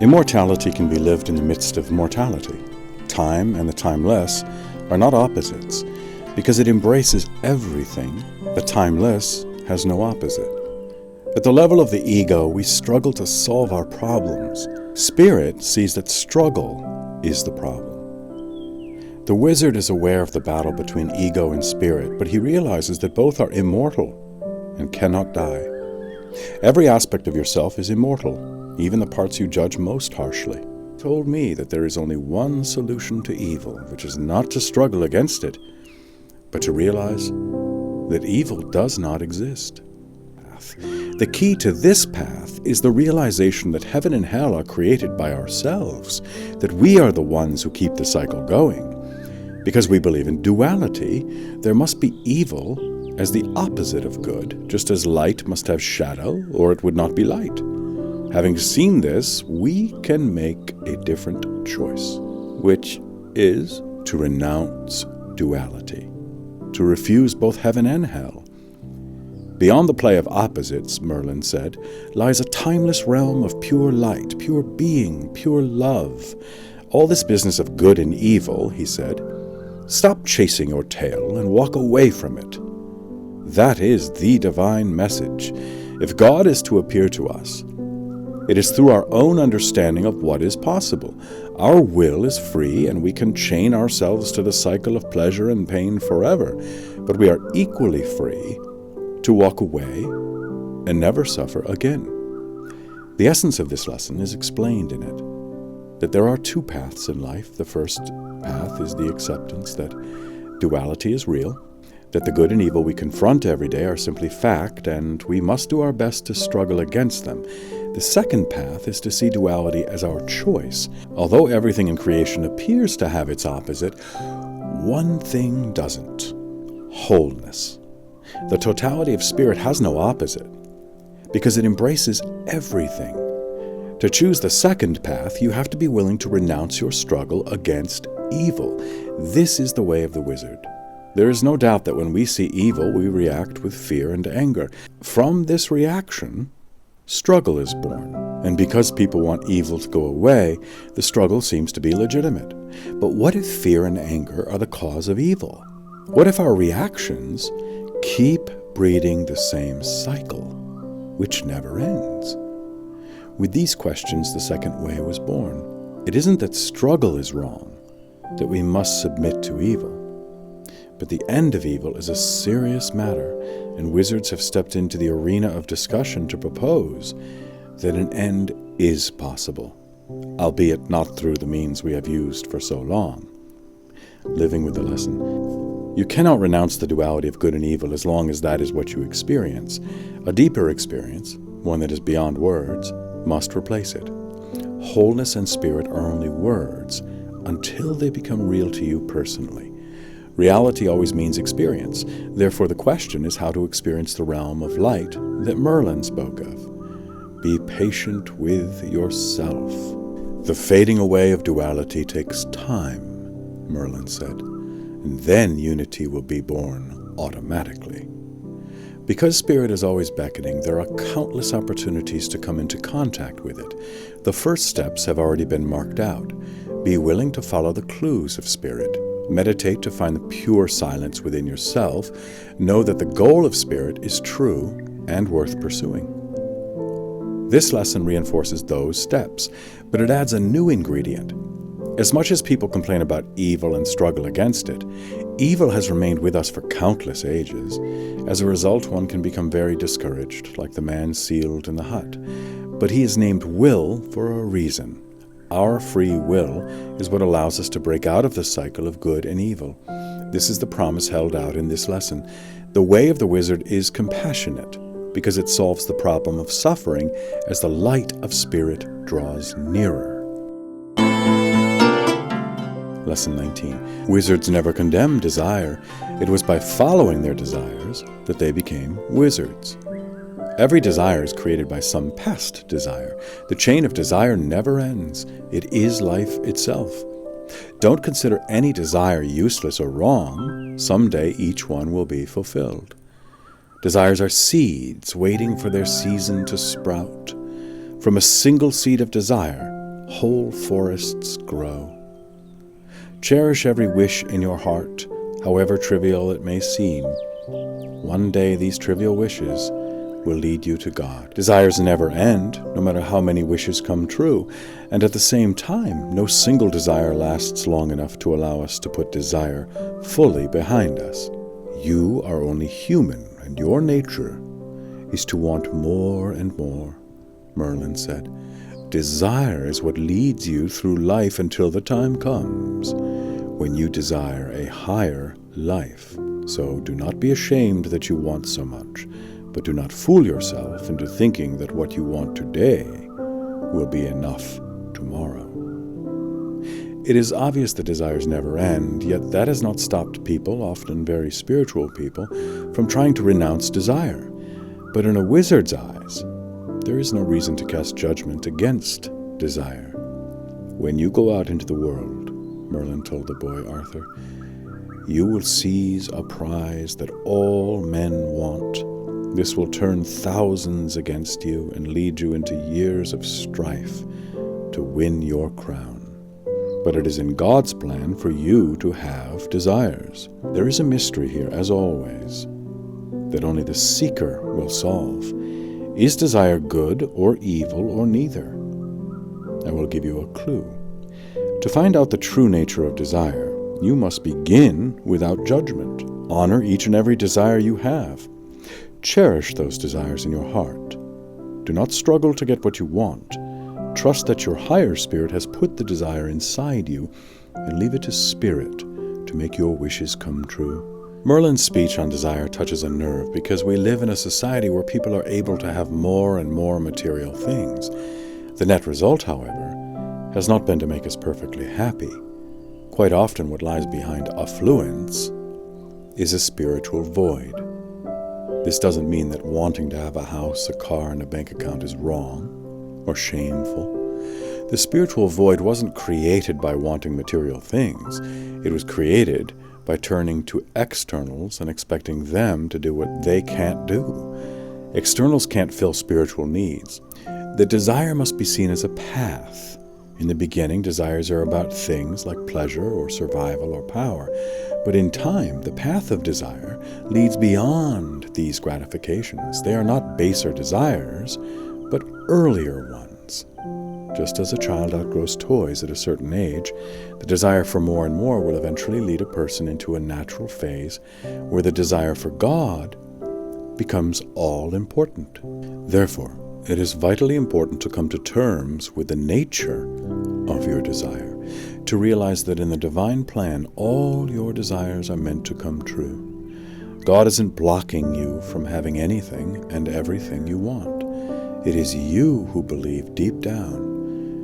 Immortality can be lived in the midst of mortality. Time and the timeless are not opposites. Because it embraces everything, the timeless has no opposite. At the level of the ego, we struggle to solve our problems. Spirit sees that struggle is the problem. The wizard is aware of the battle between ego and spirit, but he realizes that both are immortal and cannot die. Every aspect of yourself is immortal, even the parts you judge most harshly. He told me that there is only one solution to evil, which is not to struggle against it, but to realize that evil does not exist. The key to this path is the realization that heaven and hell are created by ourselves, that we are the ones who keep the cycle going. Because we believe in duality, there must be evil as the opposite of good, just as light must have shadow, or it would not be light. Having seen this, we can make a different choice, which is to renounce duality, to refuse both heaven and hell. Beyond the play of opposites, Merlin said, lies a timeless realm of pure light, pure being, pure love. All this business of good and evil, he said, stop chasing your tail and walk away from it. That is the divine message. If God is to appear to us, it is through our own understanding of what is possible. Our will is free, and we can chain ourselves to the cycle of pleasure and pain forever, but we are equally free to walk away and never suffer again. The essence of this lesson is explained in it, that there are two paths in life. The first path is the acceptance that duality is real, that the good and evil we confront every day are simply fact, and we must do our best to struggle against them. The second path is to see duality as our choice. Although everything in creation appears to have its opposite, one thing doesn't: wholeness. The totality of spirit has no opposite, because it embraces everything. To choose the second path, you have to be willing to renounce your struggle against evil. This is the way of the wizard. There is no doubt that when we see evil, we react with fear and anger. From this reaction, struggle is born. And because people want evil to go away, the struggle seems to be legitimate. But what if fear and anger are the cause of evil? What if our reactions keep breeding the same cycle, which never ends? With these questions, the second way was born. It isn't that struggle is wrong, that we must submit to evil. But the end of evil is a serious matter, and wizards have stepped into the arena of discussion to propose that an end is possible, albeit not through the means we have used for so long. Living with the lesson. You cannot renounce the duality of good and evil as long as that is what you experience. A deeper experience, one that is beyond words, must replace it. Wholeness and spirit are only words until they become real to you personally. Reality always means experience. Therefore, the question is how to experience the realm of light that Merlin spoke of. Be patient with yourself. The fading away of duality takes time, Merlin said, and then unity will be born automatically. Because spirit is always beckoning, there are countless opportunities to come into contact with it. The first steps have already been marked out. Be willing to follow the clues of spirit. Meditate to find the pure silence within yourself. Know that the goal of spirit is true and worth pursuing. This lesson reinforces those steps, but it adds a new ingredient. As much as people complain about evil and struggle against it, evil has remained with us for countless ages. As a result, one can become very discouraged, like the man sealed in the hut. But he is named Will for a reason. Our free will is what allows us to break out of the cycle of good and evil. This is the promise held out in this lesson. The way of the wizard is compassionate, because it solves the problem of suffering as the light of spirit draws nearer. Lesson 19. Wizards never condemn desire. It was by following their desires that they became wizards. Every desire is created by some past desire. The chain of desire never ends. It is life itself. Don't consider any desire useless or wrong. Someday each one will be fulfilled. Desires are seeds waiting for their season to sprout. From a single seed of desire, whole forests grow. Cherish every wish in your heart, however trivial it may seem. One day these trivial wishes will lead you to God. Desires never end, no matter how many wishes come true, and at the same time, no single desire lasts long enough to allow us to put desire fully behind us. You are only human, and your nature is to want more and more, Merlin said. Desire is what leads you through life until the time comes when you desire a higher life. So do not be ashamed that you want so much, but do not fool yourself into thinking that what you want today will be enough tomorrow. It is obvious that desires never end, yet that has not stopped people, often very spiritual people, from trying to renounce desire. But in a wizard's eyes, there is no reason to cast judgment against desire. When you go out into the world, Merlin told the boy Arthur, you will seize a prize that all men want. This will turn thousands against you and lead you into years of strife to win your crown. But it is in God's plan for you to have desires. There is a mystery here, as always, that only the seeker will solve. Is desire good or evil or neither? I will give you a clue. To find out the true nature of desire, you must begin without judgment. Honor each and every desire you have. Cherish those desires in your heart. Do not struggle to get what you want. Trust that your higher spirit has put the desire inside you, and leave it to spirit to make your wishes come true. Merlin's speech on desire touches a nerve because we live in a society where people are able to have more and more material things. The net result, however, has not been to make us perfectly happy. Quite often what lies behind affluence is a spiritual void. This doesn't mean that wanting to have a house, a car, and a bank account is wrong or shameful. The spiritual void wasn't created by wanting material things. It was created by turning to externals and expecting them to do what they can't do. Externals can't fill spiritual needs. The desire must be seen as a path. In the beginning, desires are about things like pleasure or survival or power. But in time, the path of desire leads beyond these gratifications. They are not baser desires, but earlier ones. Just as a child outgrows toys at a certain age, the desire for more and more will eventually lead a person into a natural phase where the desire for God becomes all important. Therefore, it is vitally important to come to terms with the nature of your desire, to realize that in the divine plan, all your desires are meant to come true. God isn't blocking you from having anything and everything you want. It is you who believe deep down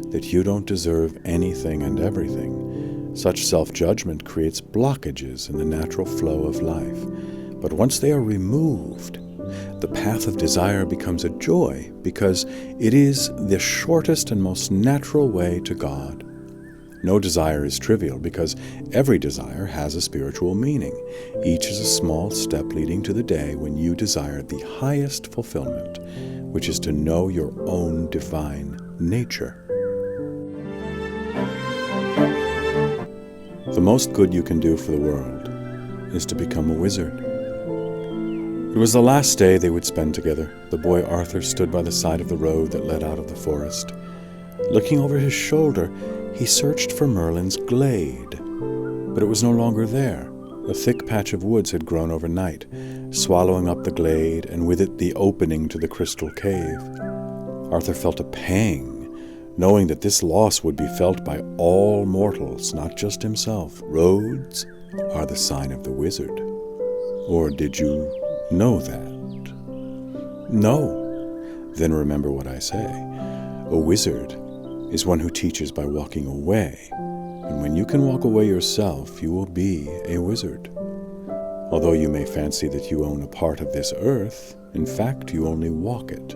that you don't deserve anything and everything. Such self-judgment creates blockages in the natural flow of life. But once they are removed, the path of desire becomes a joy because it is the shortest and most natural way to God. No desire is trivial because every desire has a spiritual meaning. Each is a small step leading to the day when you desire the highest fulfillment, which is to know your own divine nature. The most good you can do for the world is to become a wizard. It was the last day they would spend together. The boy Arthur stood by the side of the road that led out of the forest. Looking over his shoulder, he searched for Merlin's glade, but it was no longer there. A thick patch of woods had grown overnight, swallowing up the glade, and with it the opening to the crystal cave. Arthur felt a pang, knowing that this loss would be felt by all mortals, not just himself. Roads are the sign of the wizard. Or did you know that? No. Then remember what I say. A wizard is one who teaches by walking away. And when you can walk away yourself, you will be a wizard. Although you may fancy that you own a part of this earth, in fact, you only walk it.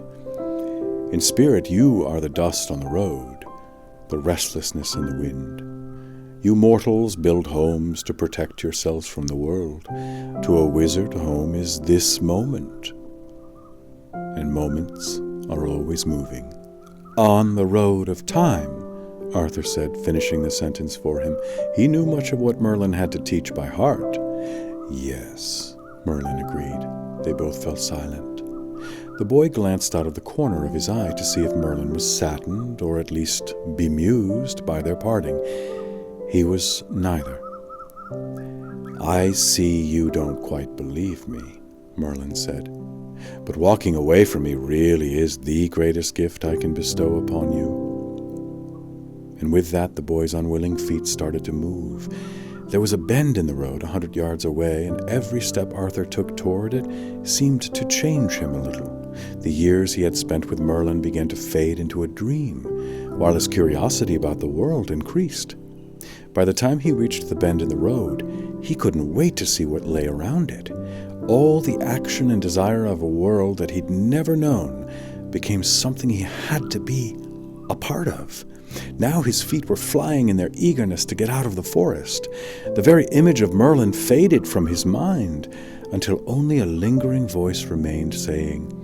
In spirit, you are the dust on the road, the restlessness in the wind. You mortals build homes to protect yourselves from the world. To a wizard, home is this moment. And moments are always moving. On the road of time, Arthur said, finishing the sentence for him. He knew much of what Merlin had to teach by heart. Yes, Merlin agreed. They both fell silent. The boy glanced out of the corner of his eye to see if Merlin was saddened or at least bemused by their parting. He was neither. I see you don't quite believe me, Merlin said, but walking away from me really is the greatest gift I can bestow upon you. And with that, the boy's unwilling feet started to move. There was a bend in the road 100 yards away, and every step Arthur took toward it seemed to change him a little. The years he had spent with Merlin began to fade into a dream, while his curiosity about the world increased. By the time he reached the bend in the road, he couldn't wait to see what lay around it. All the action and desire of a world that he'd never known became something he had to be a part of. Now his feet were flying in their eagerness to get out of the forest. The very image of Merlin faded from his mind until only a lingering voice remained, saying,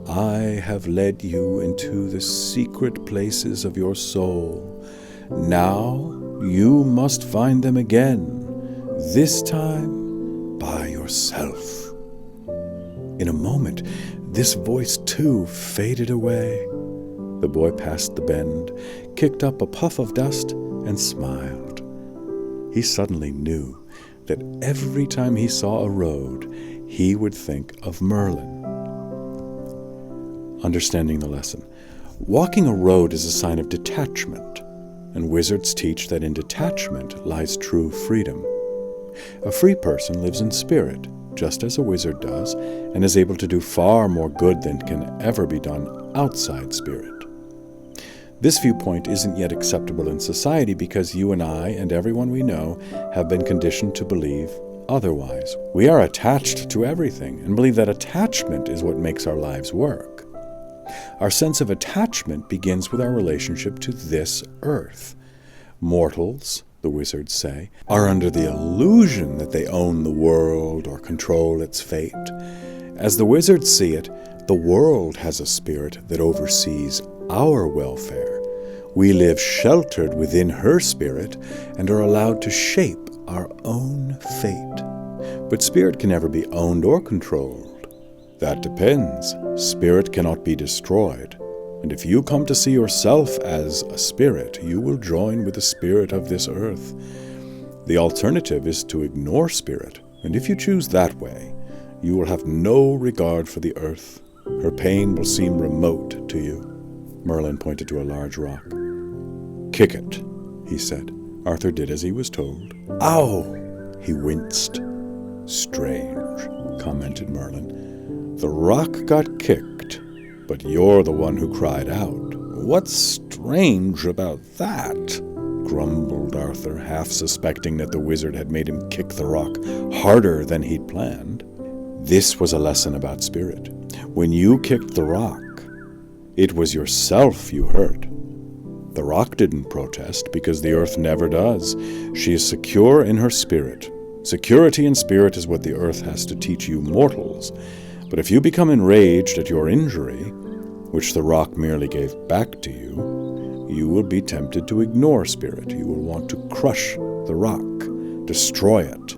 I have led you into the secret places of your soul. Now you must find them again, this time by yourself. In a moment, this voice too faded away. The boy passed the bend, kicked up a puff of dust, and smiled. He suddenly knew that every time he saw a road, he would think of Merlin. Understanding the lesson. Walking a road is a sign of detachment, and wizards teach that in detachment lies true freedom. A free person lives in spirit, just as a wizard does, and is able to do far more good than can ever be done outside spirit. This viewpoint isn't yet acceptable in society because you and I and everyone we know have been conditioned to believe otherwise. We are attached to everything and believe that attachment is what makes our lives work. Our sense of attachment begins with our relationship to this earth. Mortals, the wizards say, are under the illusion that they own the world or control its fate. As the wizards see it, the world has a spirit that oversees our welfare. We live sheltered within her spirit and are allowed to shape our own fate. But spirit can never be owned or controlled. That depends. Spirit cannot be destroyed. And if you come to see yourself as a spirit, you will join with the spirit of this earth. The alternative is to ignore spirit, and if you choose that way, you will have no regard for the earth. Her pain will seem remote to you. Merlin pointed to a large rock. Kick it, he said. Arthur did as he was told. Ow! He winced. Strange, commented Merlin. The rock got kicked, but you're the one who cried out. What's strange about that? Grumbled Arthur, half suspecting that the wizard had made him kick the rock harder than he'd planned. This was a lesson about spirit. When you kicked the rock, it was yourself you hurt. The rock didn't protest because the earth never does. She is secure in her spirit. Security in spirit is what the earth has to teach you mortals. But if you become enraged at your injury, which the rock merely gave back to you, you will be tempted to ignore spirit. You will want to crush the rock, destroy it,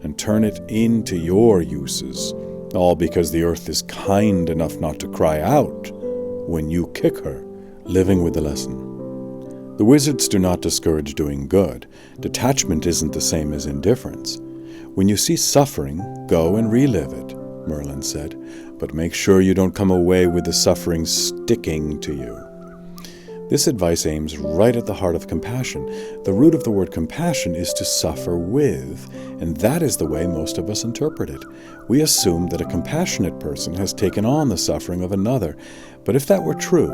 and turn it into your uses, all because the earth is kind enough not to cry out when you kick her. Living with the lesson. The wizards do not discourage doing good. Detachment isn't the same as indifference. When you see suffering, go and relive it, Merlin said, but make sure you don't come away with the suffering sticking to you. This advice aims right at the heart of compassion. The root of the word compassion is to suffer with, and that is the way most of us interpret it. We assume that a compassionate person has taken on the suffering of another, but if that were true,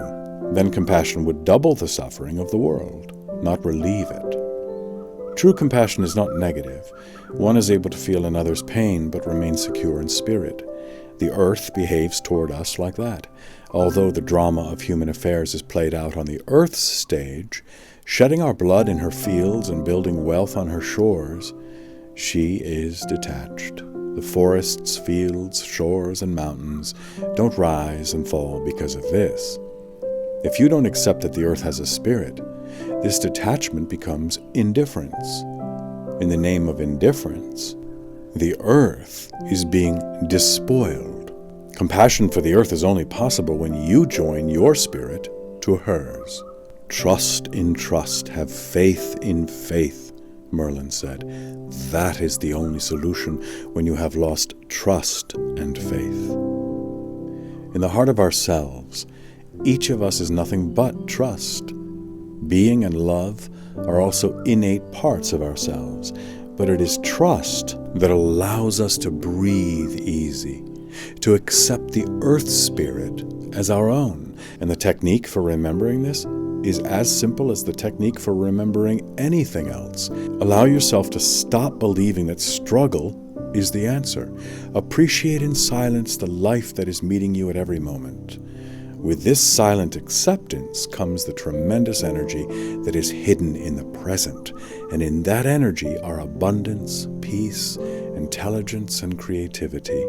then compassion would double the suffering of the world, not relieve it. True compassion is not negative. One is able to feel another's pain but remain secure in spirit. The earth behaves toward us like that. Although the drama of human affairs is played out on the earth's stage, shedding our blood in her fields and building wealth on her shores, she is detached. The forests, fields, shores, and mountains don't rise and fall because of this. If you don't accept that the earth has a spirit, this detachment becomes indifference. In the name of indifference, the earth is being despoiled. Compassion for the earth is only possible when you join your spirit to hers. Trust in trust, have faith in faith, Merlin said. That is the only solution when you have lost trust and faith. In the heart of ourselves, each of us is nothing but trust. Being and love are also innate parts of ourselves, but it is trust that allows us to breathe easy, to accept the earth spirit as our own. And the technique for remembering this is as simple as the technique for remembering anything else. Allow yourself to stop believing that struggle is the answer. Appreciate in silence the life that is meeting you at every moment. With this silent acceptance comes the tremendous energy that is hidden in the present, and in that energy are abundance, peace, intelligence, and creativity.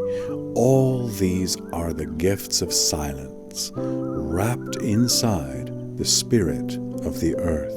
All these are the gifts of silence, wrapped inside the spirit of the earth.